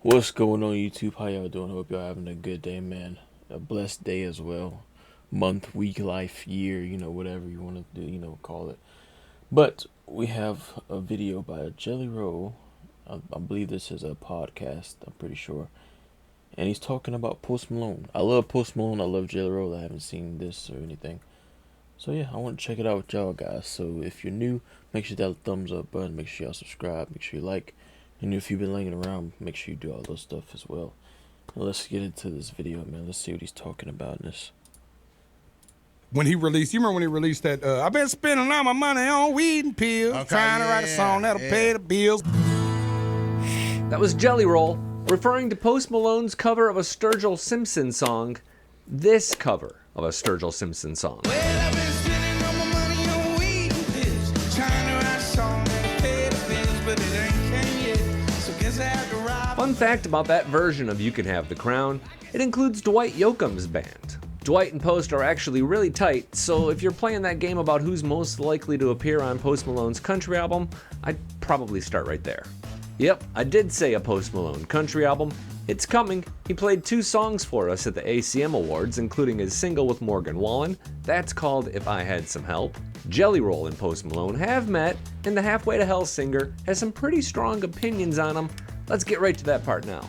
What's going on YouTube? How y'all doing? Hope y'all having a good day, man. A blessed day as well. Month, week, life, year, whatever you want to do, call it. But we have a video by Jelly Roll. I believe this is a podcast, I'm pretty sure. And he's talking about Post Malone. I love Post Malone. I love Jelly Roll. I haven't seen this or anything. So yeah, I want to check it out with y'all guys. So if you're new, make sure that thumbs up button. Make sure y'all subscribe. Make sure you like. And if you've been laying around, make sure you do all those stuff as well. Now let's get into this video, man. Let's see what he's talking about in this. When he released, you remember when he released that, I've been spending all my money on weed and pills, trying to write a song that'll pay the bills. That was Jelly Roll, referring to Post Malone's cover of a Sturgill Simpson song, this cover of a Sturgill Simpson song. Well, I've been spending all my money on weed and pills, trying to write a song that'll pay the bills, but it ain't came yet, so guess I have to rob. Fun fact about that version of You Can Have the Crown, it includes Dwight Yoakam's band. Dwight and Post are actually really tight, so if you're playing that game about who's most likely to appear on Post Malone's country album, I'd probably start right there. Yep, I did say a Post Malone country album. It's coming. He played 2 songs for us at the ACM Awards, including his single with Morgan Wallen. That's called If I Had Some Help. Jelly Roll and Post Malone have met, and the Halfway to Hell singer has some pretty strong opinions on him. Let's get right to that part now.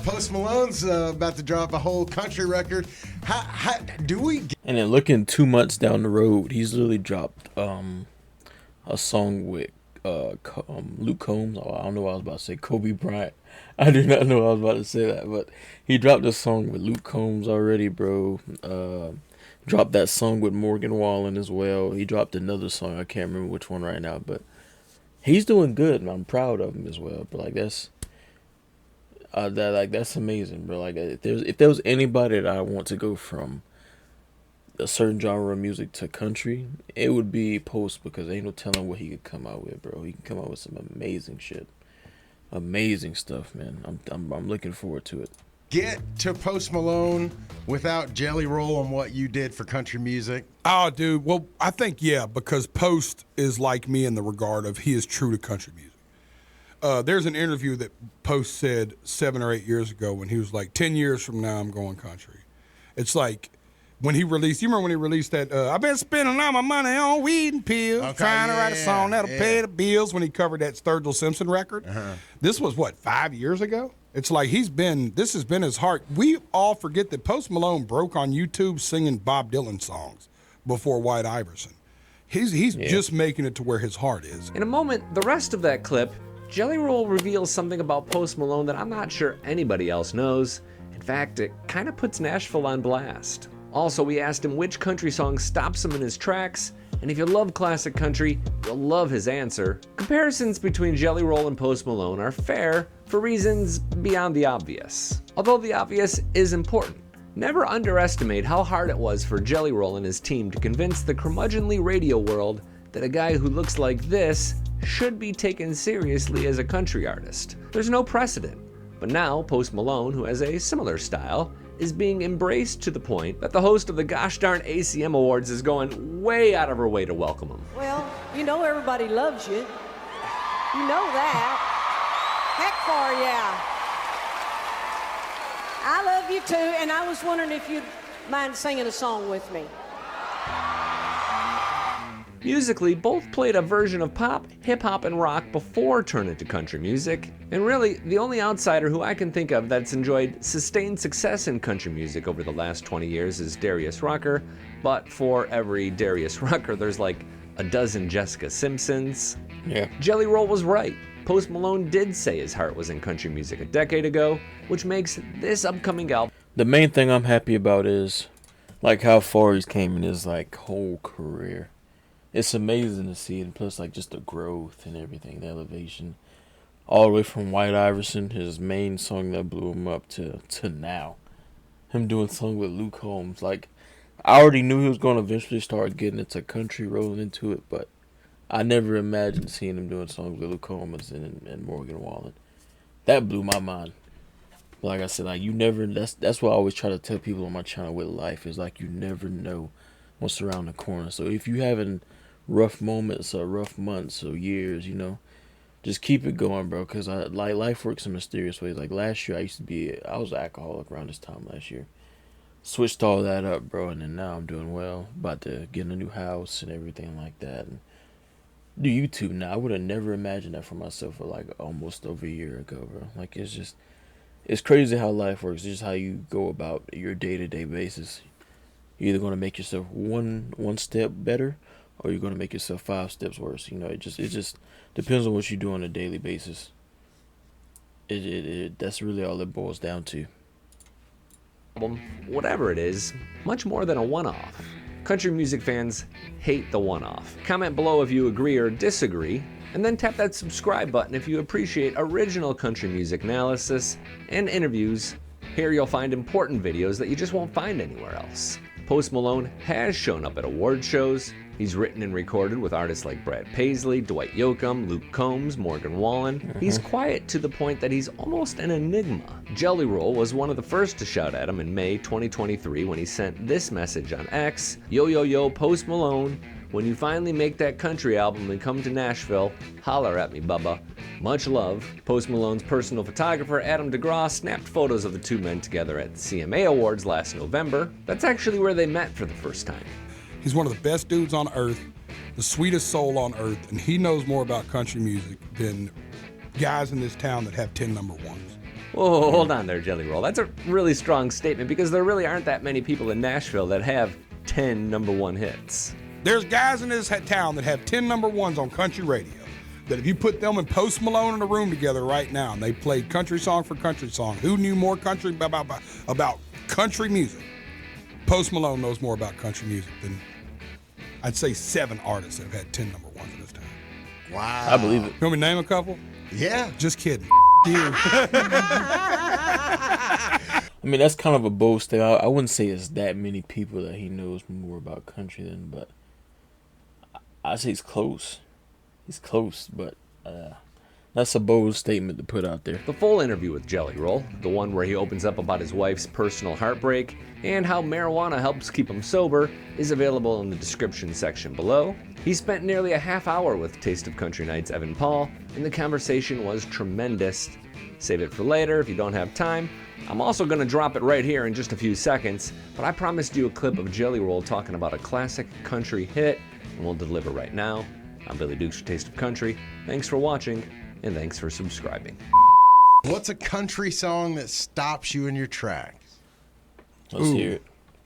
Post Malone's about to drop a whole country record. How do we get And then looking 2 months down the road, he's literally dropped a song with Luke Combs. Oh, I don't know what I was about to say. Kobe Bryant. I do not know I was about to say that, but he dropped a song with Luke Combs already, bro. Dropped that song with Morgan Wallen as well. He dropped another song. I can't remember which one right now, but he's doing good, and I'm proud of him as well. But that's amazing, bro. Like if there was anybody that I want to go from a certain genre of music to country, it would be Post, because ain't no telling what he could come out with, bro. He can come out with some amazing shit, amazing stuff, man. I'm looking forward to it. to Post Malone without Jelly Roll on what you did for country music? Oh, dude, well, I think, yeah, because Post is like me in the regard of he is true to country music. There's an interview that Post said 7 or 8 years ago when he was like, 10 years from now, I'm going country. It's like when he released, you remember when he released that, I've been spending all my money on weed and pills, trying to write a song that'll pay the bills, when he covered that Sturgill Simpson record. This was, what, 5 years ago? It's like this has been his heart. We all forget that Post Malone broke on YouTube singing Bob Dylan songs before White Iverson. He's just making it to where his heart is. In a moment, the rest of that clip, Jelly Roll reveals something about Post Malone that I'm not sure anybody else knows. In fact, it kind of puts Nashville on blast. Also, we asked him which country song stops him in his tracks, and if you love classic country, you'll love his answer. Comparisons between Jelly Roll and Post Malone are fair for reasons beyond the obvious. Although the obvious is important. Never underestimate how hard it was for Jelly Roll and his team to convince the curmudgeonly radio world that a guy who looks like this should be taken seriously as a country artist. There's no precedent. But now, Post Malone, who has a similar style, is being embraced to the point that the host of the gosh darn ACM Awards is going way out of her way to welcome him. Well, you know everybody loves you. You know that. Heck for yeah. I love you too, and I was wondering if you'd mind singing a song with me. Musically, both played a version of pop, hip-hop, and rock before turning to country music. And really, the only outsider who I can think of that's enjoyed sustained success in country music over the last 20 years is Darius Rucker. But for every Darius Rucker, there's like a dozen Jessica Simpsons. Yeah. Jelly Roll was right. Post Malone did say his heart was in country music a decade ago, which makes this upcoming album. The main thing I'm happy about is like how far he's came in his like whole career. It's amazing to see, and plus like just the growth and everything, the elevation, all the way from White Iverson, his main song that blew him up, to now, him doing song with Luke Combs. Like, I already knew he was going to eventually start getting into country, rolling into it, but I never imagined seeing him doing songs with Luke Combs and Morgan Wallen. That blew my mind. Like I said, like you never. That's what I always try to tell people on my channel with life, is like you never know what's around the corner. So if you having rough moments or rough months or years, just keep it going, bro. Cause like life works in mysterious ways. Like last year, I was an alcoholic around this time last year. Switched all that up, bro, and then now I'm doing well. About to get a new house and everything like that. And do YouTube now. I would have never imagined that for myself for like almost over a year ago, bro. Like it's crazy how life works. It's just how you go about your day to day basis. You're either gonna make yourself one step better, or you're gonna make yourself 5 steps worse. You know, it just depends on what you do on a daily basis. That's really all it boils down to. Album, whatever it is, much more than a one-off. Country music fans hate the one-off. Comment below if you agree or disagree, and then tap that subscribe button if you appreciate original country music analysis and interviews. Here you'll find important videos that you just won't find anywhere else. Post Malone has shown up at award shows. He's written and recorded with artists like Brad Paisley, Dwight Yoakam, Luke Combs, Morgan Wallen. He's quiet to the point that he's almost an enigma. Jelly Roll was one of the first to shout at him in May 2023 when he sent this message on X: "Yo, yo, yo, Post Malone. When you finally make that country album and come to Nashville, holler at me, bubba. Much love." Post Malone's personal photographer, Adam DeGraw, snapped photos of the two men together at the CMA Awards last November. That's actually where they met for the first time. He's one of the best dudes on earth, the sweetest soul on earth, and he knows more about country music than guys in this town that have 10 number ones. Whoa, hold on there, Jelly Roll. That's a really strong statement because there really aren't that many people in Nashville that have 10 number one hits. There's guys in this town that have 10 number ones on country radio that if you put them and Post Malone in a room together right now and they played country song for country song, who knew more country about country music? Post Malone knows more about country music than, I'd say, 7 artists that have had 10 number ones in this town. Wow. I believe it. You want me to name a couple? Yeah. Just kidding. You. I mean, that's kind of a bold statement. I wouldn't say it's that many people that he knows more about country than, but I say he's close. He's close, but that's a bold statement to put out there. The full interview with Jelly Roll, the one where he opens up about his wife's personal heartbreak and how marijuana helps keep him sober, is available in the description section below. He spent nearly a half hour with Taste of Country Night's Evan Paul, and the conversation was tremendous. Save it for later if you don't have time. I'm also going to drop it right here in just a few seconds, but I promised you a clip of Jelly Roll talking about a classic country hit, and we'll deliver right now. I'm Billy Dukes for Taste of Country. Thanks for watching, and thanks for subscribing. What's a country song that stops you in your tracks? Let's hear it.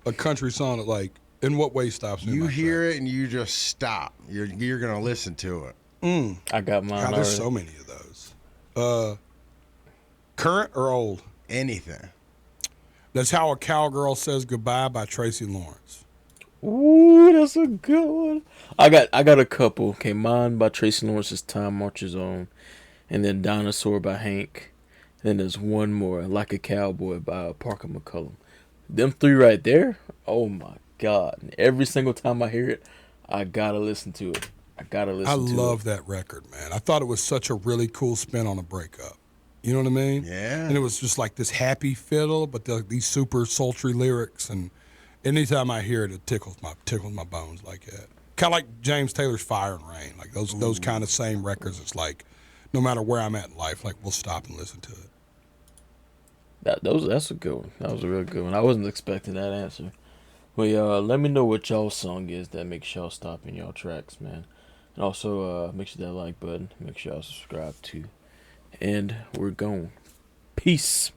A country song that, like, in what way stops me? You hear it and you just stop. You're going to listen to it. I got mine God, already. there's so many of those. Current or old? Anything. That's How a Cowgirl Says Goodbye by Tracy Lawrence. Ooh, that's a good one. I got a couple. Okay, mine by Tracy Lawrence's Time Marches On, and then Dinosaur by Hank. Then there's one more, Like a Cowboy by Parker McCullum. Them 3 right there. Oh my God! And every single time I hear it, I gotta listen to it. I love that record, man. I thought it was such a really cool spin on a breakup. You know what I mean? Yeah. And it was just like this happy fiddle, but these super sultry lyrics. And anytime I hear it, it tickles my bones like that. Kind of like James Taylor's Fire and Rain, like those kind of same records. It's like, no matter where I'm at in life, like we'll stop and listen to it. That's a good one. That was a real good one. I wasn't expecting that answer. Well, let me know what y'all song is that makes y'all stop in y'all tracks, man. And also, make sure that like button. Make sure y'all subscribe too. And we're gone. Peace.